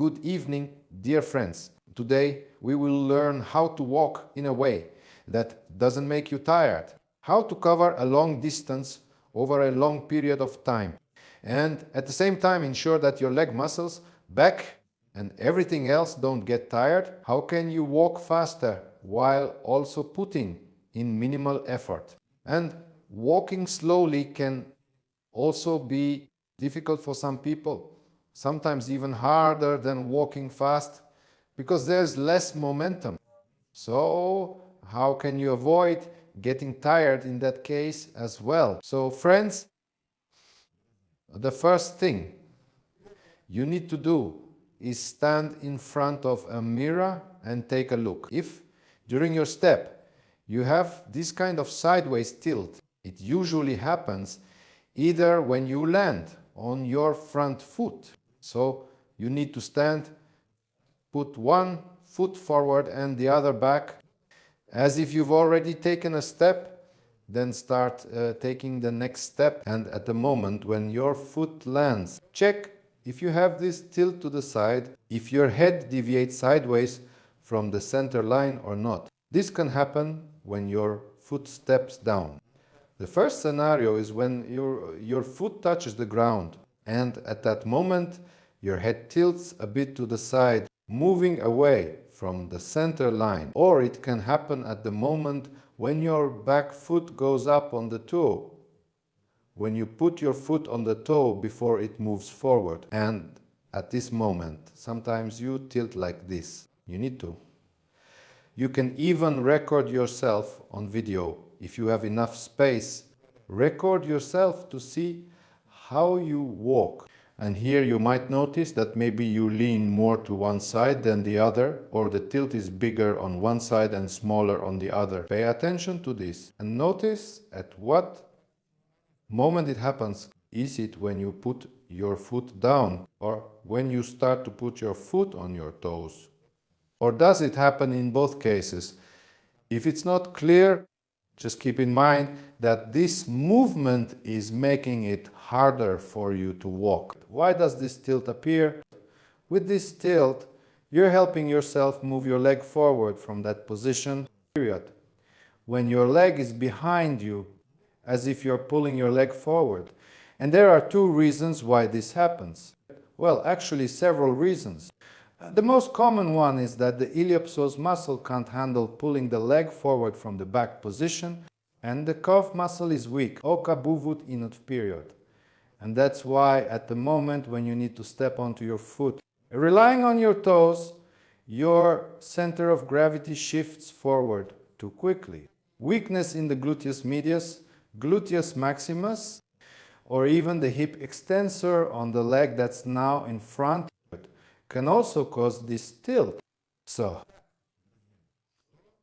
Good evening, dear friends. Today we will learn how to walk in a way that doesn't make you tired, how to cover a long distance over a long period of time, and at the same time ensure that your leg muscles, back and everything else don't get tired. How can you walk faster while also putting in minimal effort? And walking slowly can also be difficult for some people, sometimes even harder than walking fast, because there's less momentum. So how can you avoid getting tired in that case as well? So friends, the first thing you need to do is stand in front of a mirror and take a look. If during your step you have this kind of sideways tilt, it usually happens either when you land on your front foot. So you need to stand, put one foot forward and the other back, as if you've already taken a step, then start taking the next step. And at the moment when your foot lands, check if you have this tilt to the side, if your head deviates sideways from the center line or not. This can happen when your foot steps down. The first scenario is when your foot touches the ground, and at that moment your head tilts a bit to the side, moving away from the center line. Or it can happen at the moment when your back foot goes up on the toe, when you put your foot on the toe before it moves forward. And at this moment, sometimes you tilt like this. You need to. You can even record yourself on video. If you have enough space, record yourself to see how you walk. And here you might notice that maybe you lean more to one side than the other, or the tilt is bigger on one side and smaller on the other. Pay attention to this and notice at what moment it happens. Is it when you put your foot down, or when you start to put your foot on your toes? Or does it happen in both cases? If it's not clear, just keep in mind that this movement is making it harder for you to walk. Why does this tilt appear? With this tilt, you're helping yourself move your leg forward from that position, period. When your leg is behind you, as if you're pulling your leg forward. And there are two reasons why this happens. Well, actually several reasons. The most common one is that the iliopsoas muscle can't handle pulling the leg forward from the back position, and the calf muscle is weak, oka buvut inut period. And that's why at the moment when you need to step onto your foot, relying on your toes, your center of gravity shifts forward too quickly. Weakness in the gluteus medius, gluteus maximus, or even the hip extensor on the leg that's now in front can also cause this tilt. So,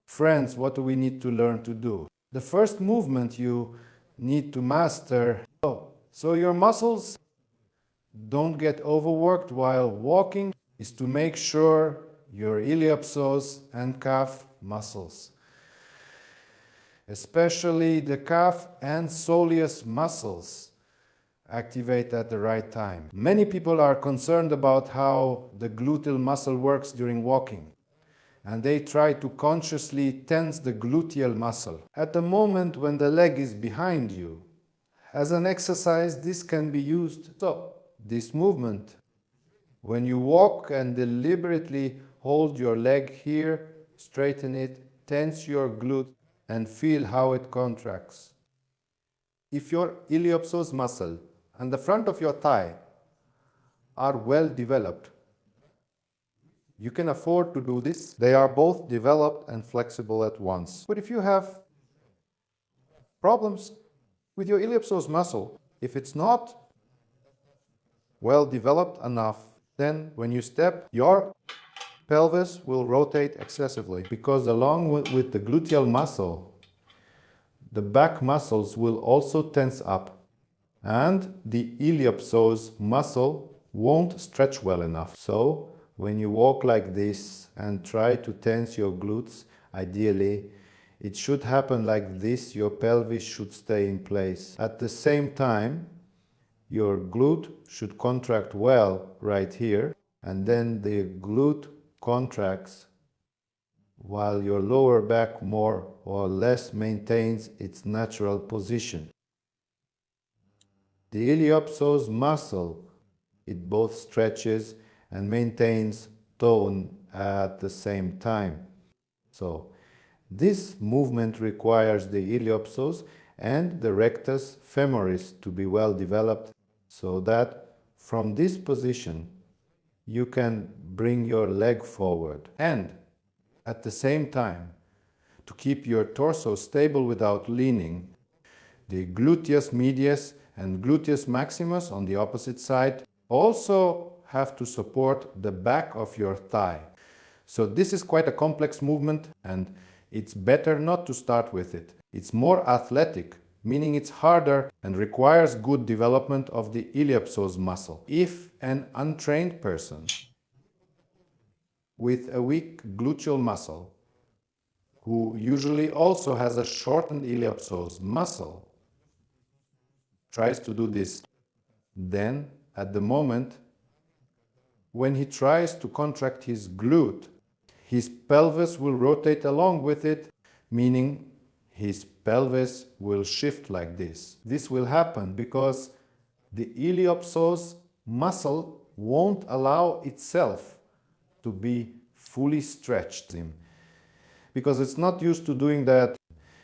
friends, what do we need to learn to do? The first movement you need to master, so your muscles don't get overworked while walking, is to make sure your iliopsoas and calf muscles, especially the calf and soleus muscles, activate at the right time. Many people are concerned about how the gluteal muscle works during walking, and they try to consciously tense the gluteal muscle. At the moment when the leg is behind you, as an exercise, this can be used. So, this movement, when you walk and deliberately hold your leg here, straighten it, tense your glute, and feel how it contracts. If your iliopsoas muscle and the front of your thigh are well developed, you can afford to do this. They are both developed and flexible at once. But if you have problems with your iliopsoas muscle, if it's not well developed enough, then when you step, your pelvis will rotate excessively, because along with the gluteal muscle, the back muscles will also tense up, and the iliopsoas muscle won't stretch well enough. So when you walk like this and try to tense your glutes, ideally it should happen like this. Your pelvis should stay in place. At the same time, your glute should contract well right here, and then the glute contracts while your lower back more or less maintains its natural position. The iliopsoas muscle, it both stretches and maintains tone at the same time. So this movement requires the iliopsoas and the rectus femoris to be well developed, so that from this position you can bring your leg forward, and at the same time, to keep your torso stable without leaning, the gluteus medius and gluteus maximus on the opposite side also have to support the back of your thigh. So this is quite a complex movement, and it's better not to start with it. It's more athletic, meaning it's harder and requires good development of the iliopsoas muscle. If an untrained person with a weak gluteal muscle, who usually also has a shortened iliopsoas muscle, tries to do this, then at the moment when he tries to contract his glute, his pelvis will rotate along with it, meaning his pelvis will shift like this. This will happen because the iliopsoas muscle won't allow itself to be fully stretched, because it's not used to doing that,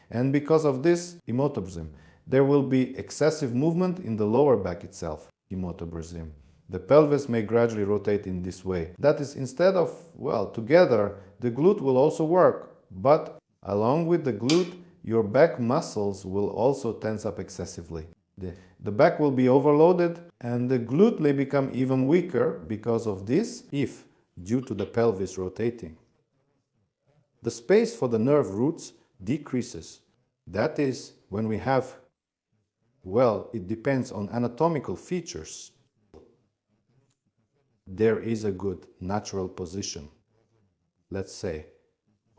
and because of this immotobrsim, there will be excessive movement in the lower back itself, immotobrsim. The pelvis may gradually rotate in this way. That is, instead of, well, together, the glute will also work, but along with the glute, your back muscles will also tense up excessively. The back will be overloaded, and the glute may become even weaker because of this, if due to the pelvis rotating. The space for the nerve roots decreases. That is, when we have, well, it depends on anatomical features. There is a good natural position, let's say,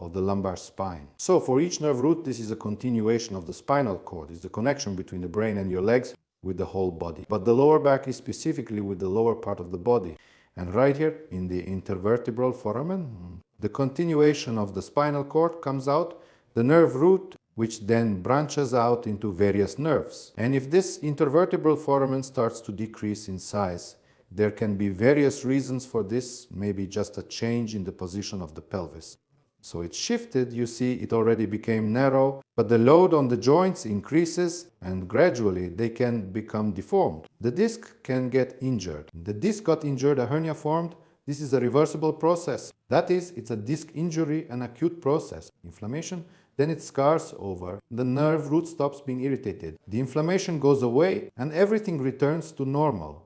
of the lumbar spine. So for each nerve root, this is a continuation of the spinal cord. It's the connection between the brain and your legs with the whole body. But the lower back is specifically with the lower part of the body. And right here in the intervertebral foramen, the continuation of the spinal cord comes out, the nerve root, which then branches out into various nerves. And if this intervertebral foramen starts to decrease in size, there can be various reasons for this, maybe just a change in the position of the pelvis. So it shifted, you see, it already became narrow, but the load on the joints increases and gradually they can become deformed. The disc can get injured. The disc got injured, a hernia formed. This is a reversible process. That is, it's a disc injury, an acute process. Inflammation, then it scars over. The nerve root stops being irritated. The inflammation goes away and everything returns to normal.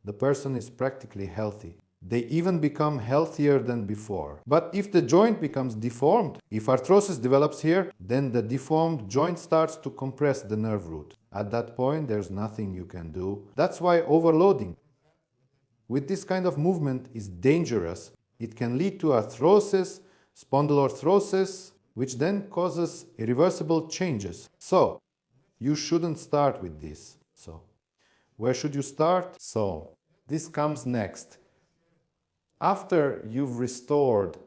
The person is practically healthy. They even become healthier than before. But if the joint becomes deformed, if arthrosis develops here, then the deformed joint starts to compress the nerve root. At that point, there's nothing you can do. That's why overloading with this kind of movement is dangerous. It can lead to arthrosis, spondyloarthrosis, which then causes irreversible changes. So, you shouldn't start with this. So, where should you start? So, this comes next. After you've restored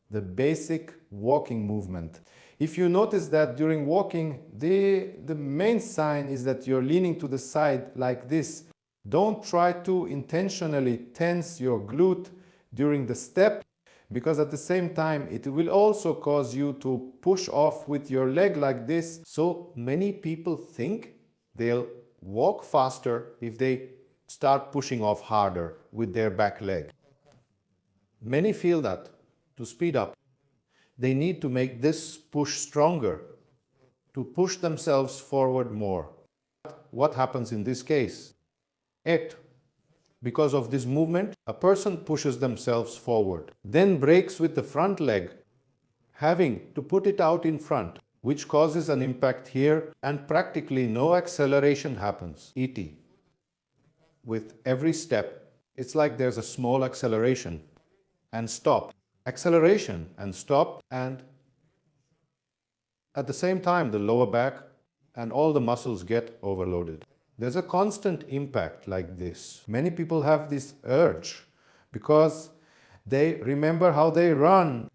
the basic walking movement, if you notice that during walking, the main sign is that you're leaning to the side like this, don't try to intentionally tense your glute during the step, because at the same time it will also cause you to push off with your leg like this. So many people think they'll walk faster if they start pushing off harder with their back leg. Many feel that to speed up, they need to make this push stronger, to push themselves forward more. What happens in this case? Because of this movement, a person pushes themselves forward, then breaks with the front leg, having to put it out in front, which causes an impact here, and practically no acceleration happens. E.t. With every step, it's like there's a small acceleration and stop, acceleration and stop, and at the same time the lower back and all the muscles get overloaded. There's a constant impact like this. Many people have this urge because They remember how they run,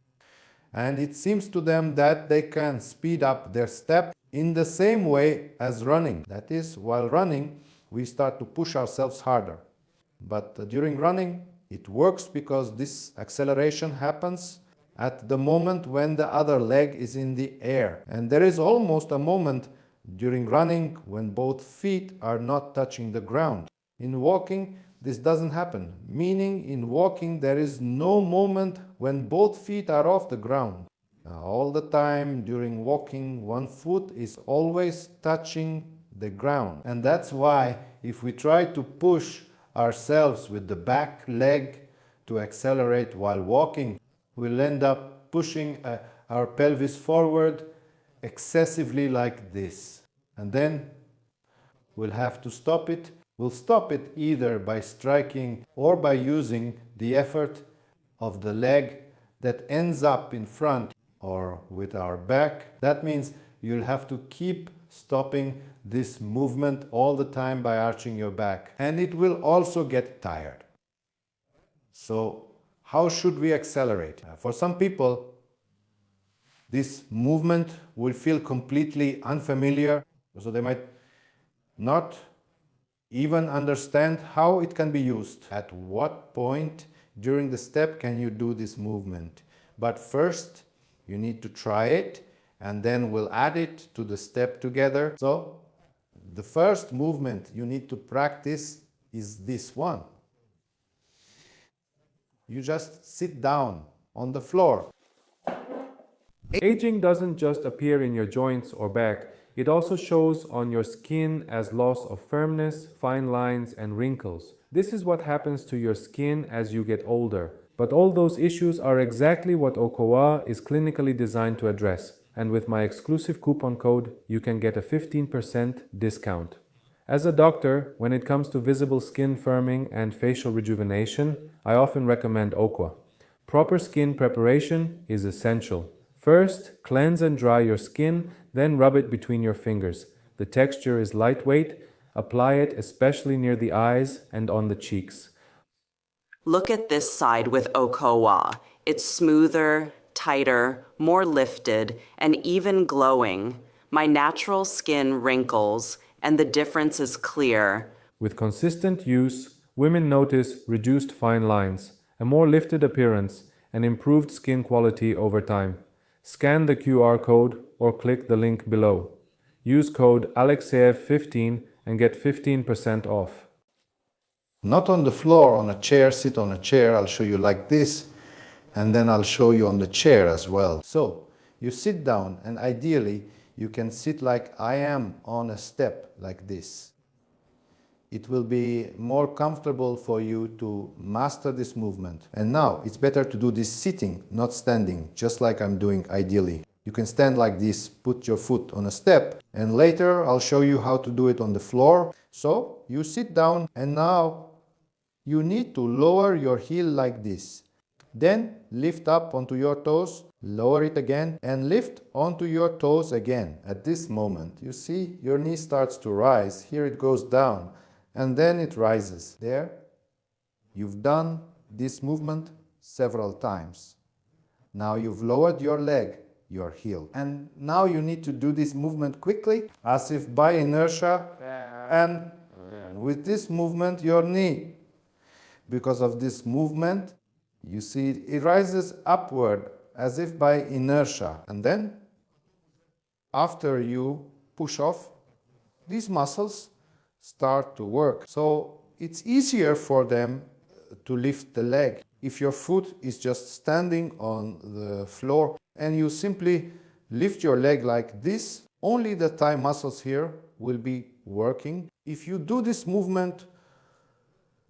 and it seems to them that they can speed up their step in the same way as running. That is, while running, we start to push ourselves harder. But during running, it works because this acceleration happens at the moment when the other leg is in the air. And there is almost a moment during running when both feet are not touching the ground. In walking, this doesn't happen, meaning in walking there is no moment when both feet are off the ground. All the time during walking, one foot is always touching the ground. And that's why if we try to push ourselves with the back leg to accelerate while walking, we'll end up pushing our pelvis forward excessively like this. And then we'll have to stop it. We'll stop it either by striking or by using the effort of the leg that ends up in front or with our back. That means you'll have to keep stopping this movement all the time by arching your back. And it will also get tired. So how should we accelerate? For some people, this movement will feel completely unfamiliar, so they might not even understand how it can be used. At what point during the step can you do this movement? But first, you need to try it, and then we'll add it to the step together. So, the first movement you need to practice is this one. You just sit down on the floor. Aging doesn't just appear in your joints or back, it also shows on your skin as loss of firmness, fine lines, and wrinkles. This is what happens to your skin as you get older. But all those issues are exactly what Okowa is clinically designed to address. And with my exclusive coupon code, you can get a 15% discount. As a doctor, when it comes to visible skin firming and facial rejuvenation, I often recommend Okowa. Proper skin preparation is essential. First, cleanse and dry your skin, then rub it between your fingers. The texture is lightweight. Apply it especially near the eyes and on the cheeks. Look at this side with Okowa. It's smoother, tighter, more lifted, and even glowing. My natural skin wrinkles, and the difference is clear. With consistent use, women notice reduced fine lines, a more lifted appearance, and improved skin quality over time. Scan the QR code or click the link below. Use code Alekseev15 and get 15% off. Not on the floor, on a chair, sit on a chair. I'll show you like this, and then I'll show you on the chair as well. So, you sit down, and ideally, you can sit like I am on a step like this. It will be more comfortable for you to master this movement. And now, it's better to do this sitting, not standing, just like I'm doing ideally. You can stand like this, put your foot on a step, and later I'll show you how to do it on the floor. So, you sit down, and now you need to lower your heel like this. Then lift up onto your toes, lower it again, and lift onto your toes again. At this moment, you see your knee starts to rise. Here it goes down, and then it rises. There, you've done this movement several times. Now you've lowered your leg, your heel. And now you need to do this movement quickly, as if by inertia, and with this movement, your knee. Because of this movement, you see it rises upward as if by inertia. And then, after you push off, these muscles start to work. So it's easier for them to lift the leg. If your foot is just standing on the floor and you simply lift your leg like this, only the thigh muscles here will be working. If you do this movement,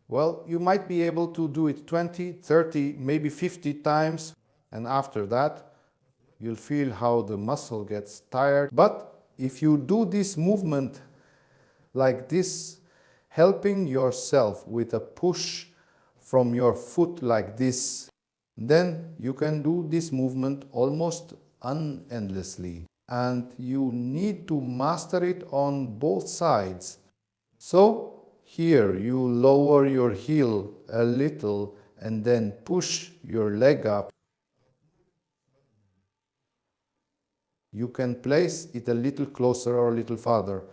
well, you might be able to do it 20, 30, maybe 50 times, and after that, you'll feel how the muscle gets tired. But if you do this movement like this, helping yourself with a push from your foot like this, then you can do this movement almost unendlessly. And you need to master it on both sides. So, here you lower your heel a little and then push your leg up. You can place it a little closer or a little farther.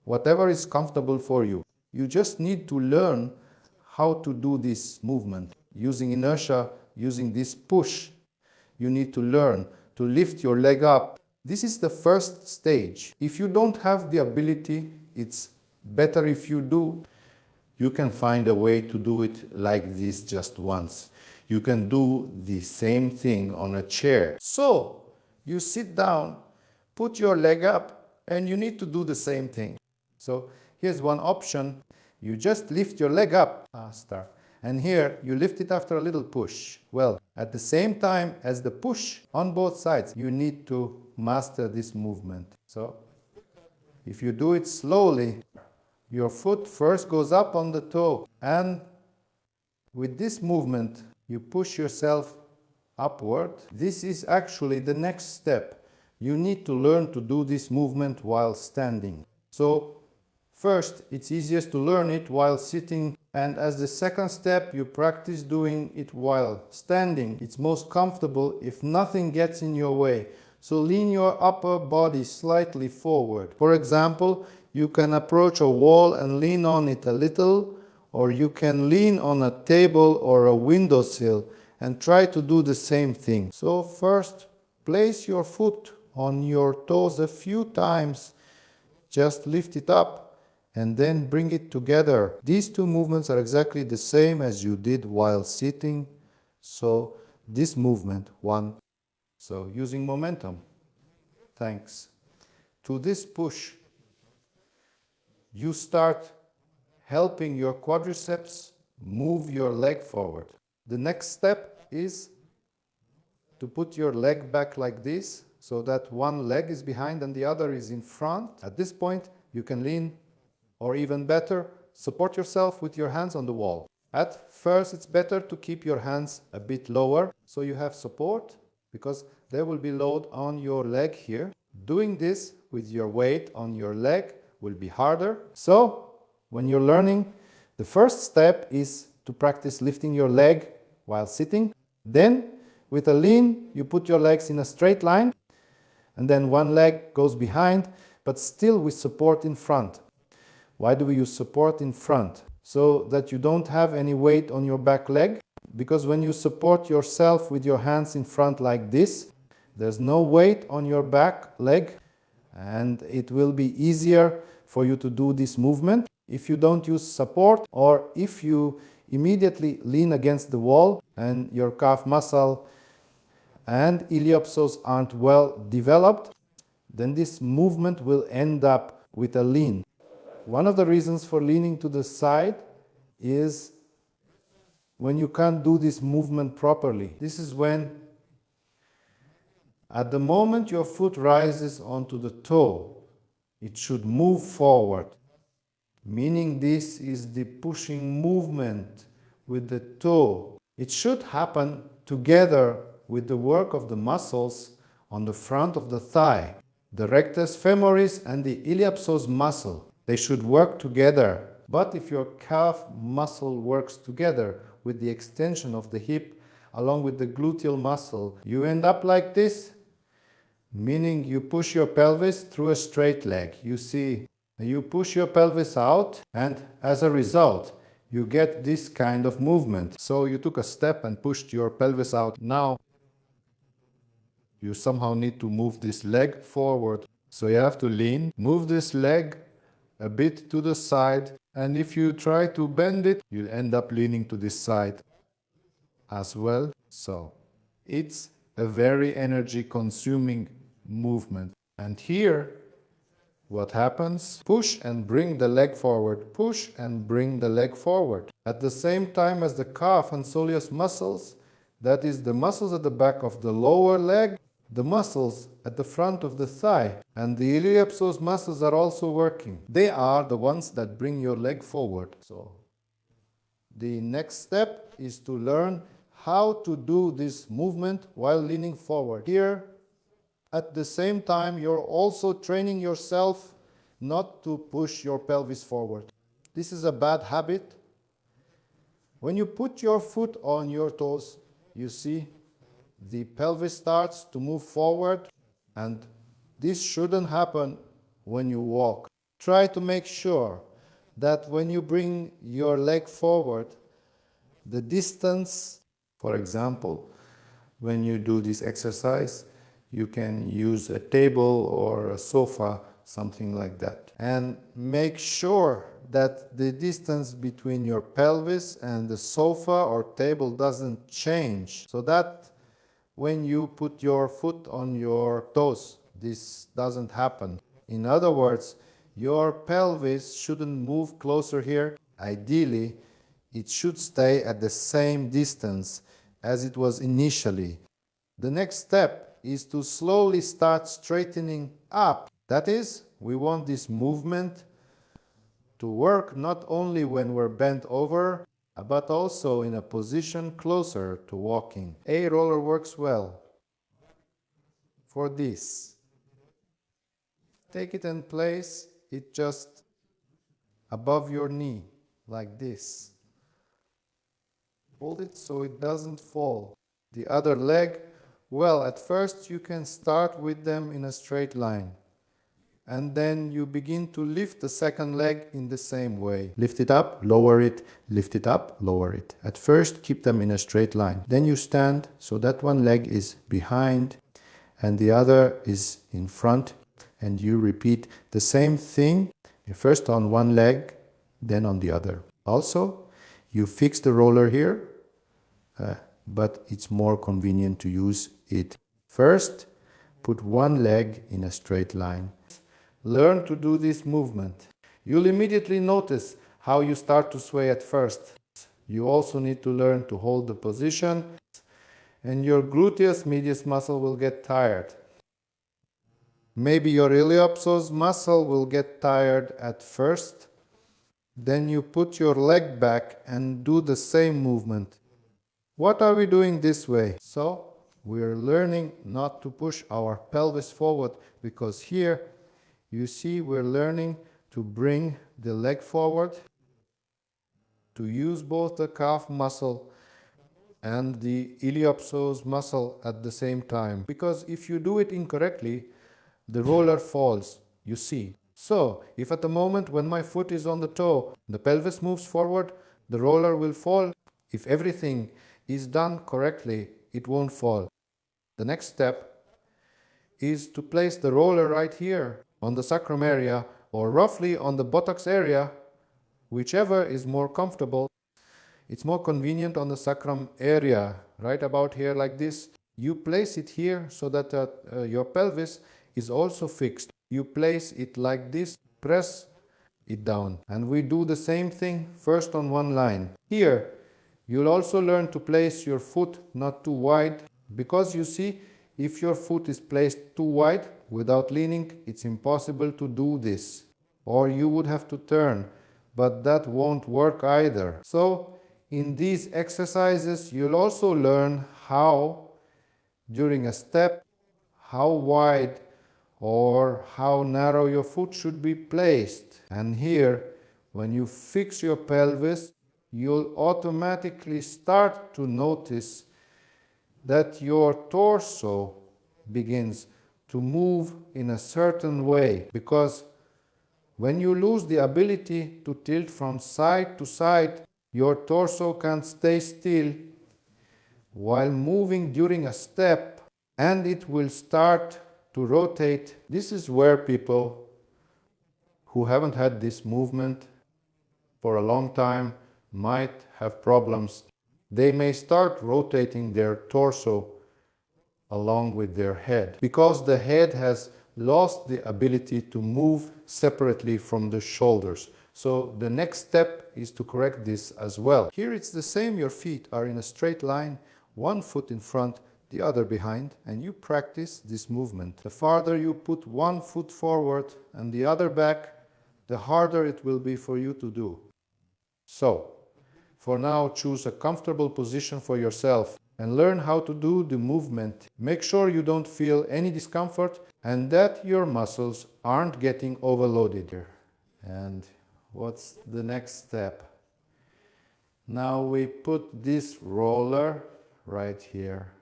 Whatever is comfortable for you. You just need to learn how to do this movement. Using inertia, using this push, you need to learn to lift your leg up. This is the first stage. If you don't have the ability, it's better if you do. You can find a way to do it like this just once. You can do the same thing on a chair. So, you sit down, put your leg up, and you need to do the same thing. So, here's one option. You just lift your leg up faster. And here, you lift it after a little push. Well, at the same time as the push on both sides, you need to master this movement. So, if you do it slowly, your foot first goes up on the toe, and with this movement, you push yourself upward. This is actually the next step. You need to learn to do this movement while standing. So, first, it's easiest to learn it while sitting, and as the second step, you practice doing it while standing. It's most comfortable if nothing gets in your way. So lean your upper body slightly forward. For example, you can approach a wall and lean on it a little, or you can lean on a table or a windowsill and try to do the same thing. So first, place your foot on your toes a few times. Just lift it up and then bring it together. These two movements are exactly the same as you did while sitting. So this movement, one. So using momentum, thanks to this push, you start helping your quadriceps move your leg forward. The next step is to put your leg back like this, so that one leg is behind and the other is in front. At this point, you can lean, or even better, support yourself with your hands on the wall. At first, it's better to keep your hands a bit lower, so you have support, because there will be load on your leg here. Doing this with your weight on your leg will be harder. So, when you're learning, the first step is to practice lifting your leg while sitting. Then, with a lean, you put your legs in a straight line, and then one leg goes behind, but still with support in front. Why do we use support in front? So that you don't have any weight on your back leg, because when you support yourself with your hands in front like this, there's no weight on your back leg, and it will be easier for you to do this movement. If you don't use support, or if you immediately lean against the wall and your calf muscle and iliopsoas aren't well developed, then this movement will end up with a lean. One of the reasons for leaning to the side is when you can't do this movement properly. This is when, at the moment your foot rises onto the toe, it should move forward, meaning this is the pushing movement with the toe. It should happen together with the work of the muscles on the front of the thigh, the rectus femoris and the iliopsoas muscle. They should work together. But if your calf muscle works together with the extension of the hip along with the gluteal muscle, you end up like this, meaning you push your pelvis through a straight leg. You see, you push your pelvis out, and as a result, you get this kind of movement. So you took a step and pushed your pelvis out. Now, you somehow need to move this leg forward. So you have to lean, move this leg a bit to the side, and if you try to bend it, you'll end up leaning to this side as well. So it's a very energy consuming movement. And here, what happens? Push and bring the leg forward. Push and bring the leg forward. At the same time as the calf and soleus muscles, that is the muscles at the back of the lower leg, the muscles at the front of the thigh, and the iliopsoas muscles are also working. They are the ones that bring your leg forward. So the next step is to learn how to do this movement while leaning forward. Here, at the same time, you're also training yourself not to push your pelvis forward. This is a bad habit. When you put your foot on your toes, you see the pelvis starts to move forward, and this shouldn't happen when you walk. Try to make sure that when you bring your leg forward, the distance, for example, when you do this exercise, you can use a table or a sofa, something like that. And make sure that the distance between your pelvis and the sofa or table doesn't change, so that when you put your foot on your toes, this doesn't happen. In other words, your pelvis shouldn't move closer here. Ideally, it should stay at the same distance as it was initially. The next step is to slowly start straightening up. That is, we want this movement to work not only when we're bent over, but also in a position closer to walking. A roller works well for this. Take it and place it just above your knee, like this. Hold it so it doesn't fall. The other leg, well, at first you can start with them in a straight line. And then you begin to lift the second leg in the same way. Lift it up, lower it, lift it up, lower it. At first, keep them in a straight line. Then you stand so that one leg is behind and the other is in front. And you repeat the same thing, first on one leg, then on the other. Also, you fix the roller here, but it's more convenient to use it. First, put one leg in a straight line. Learn to do this movement. You'll immediately notice how you start to sway at first. You also need to learn to hold the position, and your gluteus medius muscle will get tired. Maybe your iliopsoas muscle will get tired at first. Then you put your leg back and do the same movement. What are we doing this way? So, we're learning not to push our pelvis forward, because here you see we're learning to bring the leg forward, to use both the calf muscle and the iliopsoas muscle at the same time. Because if you do it incorrectly, the roller falls, you see. So, if at the moment when my foot is on the toe, the pelvis moves forward, the roller will fall. If everything is done correctly, it won't fall. The next step is to place the roller right here on the sacrum area, or roughly on the buttocks area, whichever is more comfortable. It's more convenient on the sacrum area, right about here like this. You place it here so that your pelvis is also fixed. You place it like this, press it down. And we do the same thing first on one line. Here, you'll also learn to place your foot not too wide, because you see, if your foot is placed too wide without leaning, it's impossible to do this. Or you would have to turn, but that won't work either. So, in these exercises, you'll also learn how, during a step, how wide or how narrow your foot should be placed. And here, when you fix your pelvis, you'll automatically start to notice that your torso begins to move in a certain way. Because when you lose the ability to tilt from side to side, your torso can't stay still while moving during a step, and it will start to rotate. This is where people who haven't had this movement for a long time might have problems. They may start rotating their torso along with their head, because the head has lost the ability to move separately from the shoulders. So the next step is to correct this as well. Here it's the same. Your feet are in a straight line, one foot in front, the other behind, and you practice this movement. The farther you put one foot forward and the other back, the harder it will be for you to do. So, for now, choose a comfortable position for yourself and learn how to do the movement. Make sure you don't feel any discomfort and that your muscles aren't getting overloaded here. And what's the next step? Now we put this roller right here.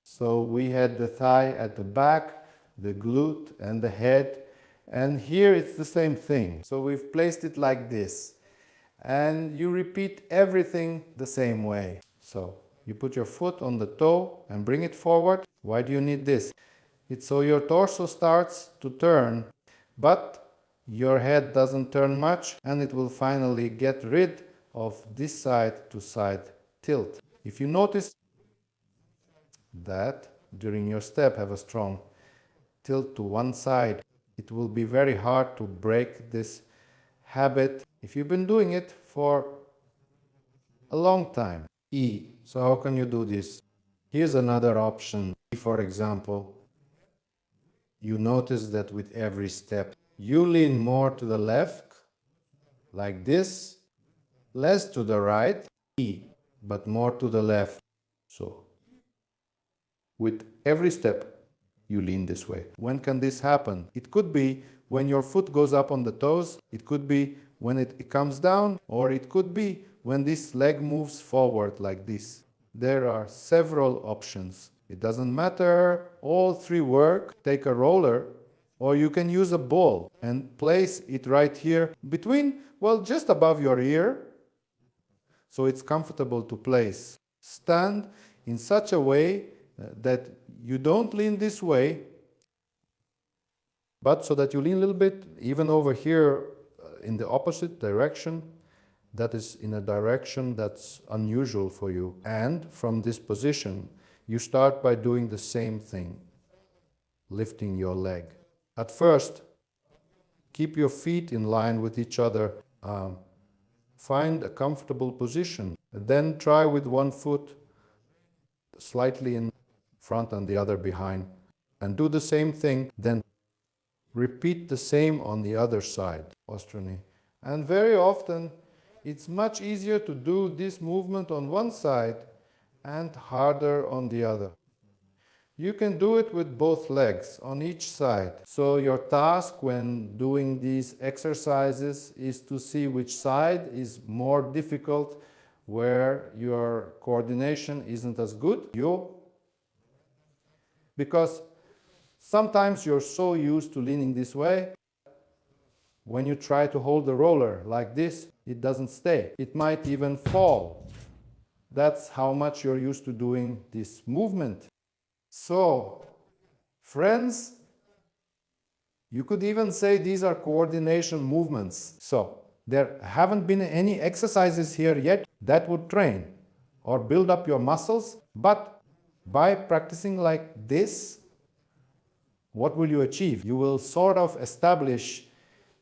So we had the thigh at the back, the glute and the head, and here it's the same thing. So we've placed it like this, and you repeat everything the same way. So you put your foot on the toe and bring it forward. Why do you need this? It's so your torso starts to turn, but your head doesn't turn much, and it will finally get rid of this side to side tilt. If you notice that during your step have a strong tilt to one side, it will be very hard to break this habit if you've been doing it for a long time. E. So how can you do this? Here's another option. For example, you notice that with every step you lean more to the left like this, less to the right, E, but more to the left. So with every step you lean this way. When can this happen? It could be when your foot goes up on the toes, it could be when it comes down, or it could be when this leg moves forward like this. There are several options. It doesn't matter, all three work. Take a roller, or you can use a ball and place it right here between, well, just above your ear, so it's comfortable to place. Stand in such a way that you don't lean this way, but so that you lean a little bit, even over here in the opposite direction, that is in a direction that's unusual for you. And from this position, you start by doing the same thing, lifting your leg. At first, keep your feet in line with each other. Find a comfortable position. Then try with one foot slightly in front and the other behind. And do the same thing. Then repeat the same on the other side. Ostrony. And very often, it's much easier to do this movement on one side and harder on the other. You can do it with both legs on each side. So your task when doing these exercises is to see which side is more difficult, where your coordination isn't as good. Because sometimes you're so used to leaning this way, when you try to hold the roller like this, it doesn't stay. It might even fall. That's how much you're used to doing this movement. So, friends, you could even say these are coordination movements. So, there haven't been any exercises here yet that would train or build up your muscles, but by practicing like this, what will you achieve? You will sort of establish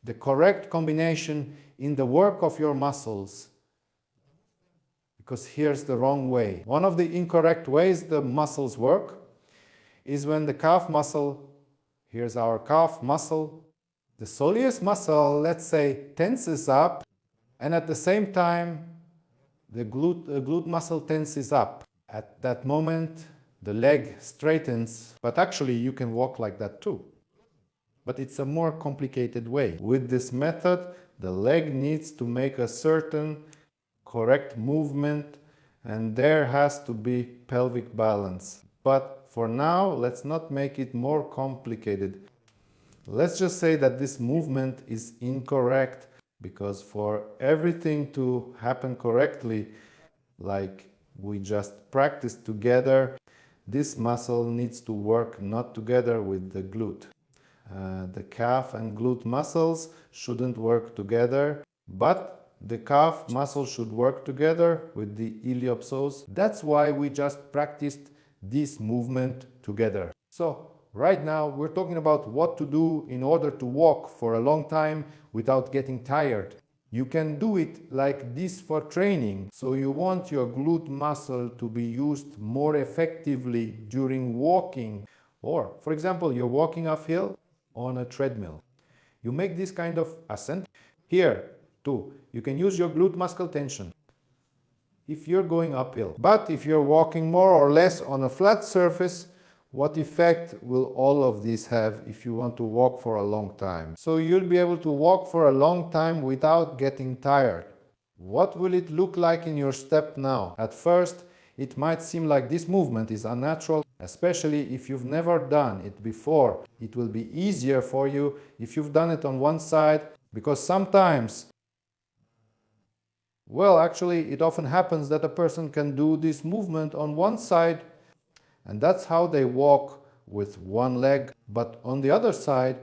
the correct combination in the work of your muscles. Because here's the wrong way. One of the incorrect ways the muscles work is when the calf muscle, here's our calf muscle, the soleus muscle, let's say, tenses up, and at the same time, the glute muscle tenses up. At that moment, the leg straightens, but actually you can walk like that too. But it's a more complicated way. With this method, the leg needs to make a certain correct movement, and there has to be pelvic balance. But for now, let's not make it more complicated. Let's just say that this movement is incorrect, because for everything to happen correctly, like we just practiced together, this muscle needs to work not together with the glute. The calf and glute muscles shouldn't work together, but the calf muscle should work together with the iliopsoas. That's why we just practiced this movement together. So right now we're talking about what to do in order to walk for a long time without getting tired. You can do it like this for training. So you want your glute muscle to be used more effectively during walking. Or, for example, you're walking uphill on a treadmill. You make this kind of ascent. Here, too, you can use your glute muscle tension if you're going uphill. But if you're walking more or less on a flat surface, what effect will all of this have if you want to walk for a long time? So you'll be able to walk for a long time without getting tired. What will it look like in your step now? At first, it might seem like this movement is unnatural, especially if you've never done it before. It will be easier for you if you've done it on one side, because sometimes, well, actually, it often happens that a person can do this movement on one side, and that's how they walk with one leg, but on the other side,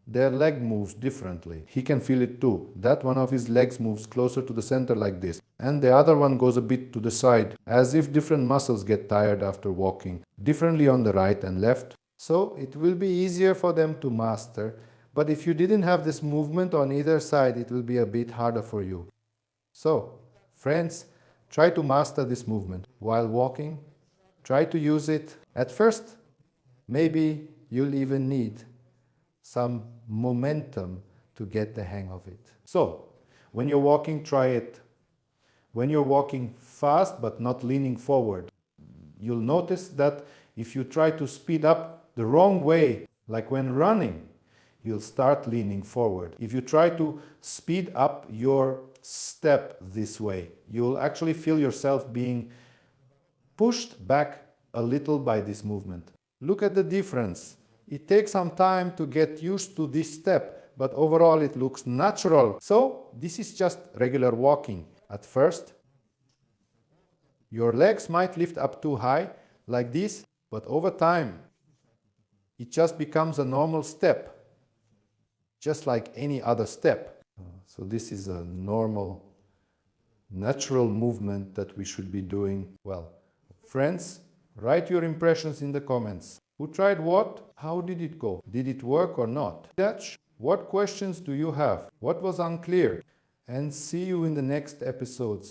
their leg moves differently. He can feel it too. That one of his legs moves closer to the center like this, and the other one goes a bit to the side, as if different muscles get tired after walking, differently on the right and left. So it will be easier for them to master, but if you didn't have this movement on either side, it will be a bit harder for you. So, friends, try to master this movement while walking. Try to use it. At first, maybe you'll even need some momentum to get the hang of it. So, when you're walking, try it. When you're walking fast but not leaning forward, you'll notice that if you try to speed up the wrong way, like when running, you'll start leaning forward. If you try to speed up your step this way, you'll actually feel yourself being pushed back a little by this movement. Look at the difference. It takes some time to get used to this step, but overall it looks natural. So this is just regular walking. At first, your legs might lift up too high, like this, but over time, it just becomes a normal step, just like any other step. So this is a normal, natural movement that we should be doing well. Friends, write your impressions in the comments. Who tried what? How did it go? Did it work or not? What questions do you have? What was unclear? And see you in the next episodes.